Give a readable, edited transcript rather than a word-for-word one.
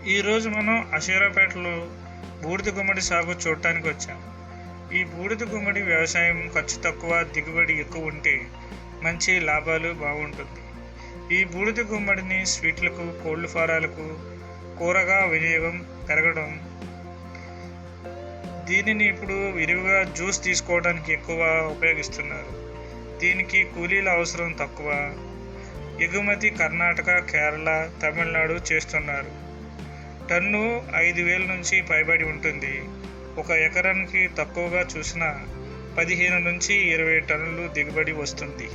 ఈరోజు మనం అషీరాపేటలో బూడిద గుమ్మడి సాగు చూడటానికి వచ్చాం. ఈ బూడిద గుమ్మడి వ్యవసాయం ఖర్చు తక్కువ, దిగుబడి ఎక్కువ ఉంటే మంచి లాభాలు బాగుంటుంది. ఈ బూడిద గుమ్మడిని స్వీట్లకు, కోళ్ల ఫారాలకు, కూరగా వినియోగం పెరగడం. దీనిని ఇప్పుడు విరివిగా జ్యూస్ తీసుకోవడానికి ఎక్కువ ఉపయోగిస్తున్నారు. దీనికి కూలీల అవసరం తక్కువ. ఎగుమతి కర్ణాటక, కేరళ, తమిళనాడు చేస్తున్నారు. టన్ను 5,000 నుంచి పైబడి ఉంటుంది. ఒక ఎకరానికి తక్కువగా చూసిన 15 నుంచి 20 టన్నులు దిగుబడి వస్తుంది.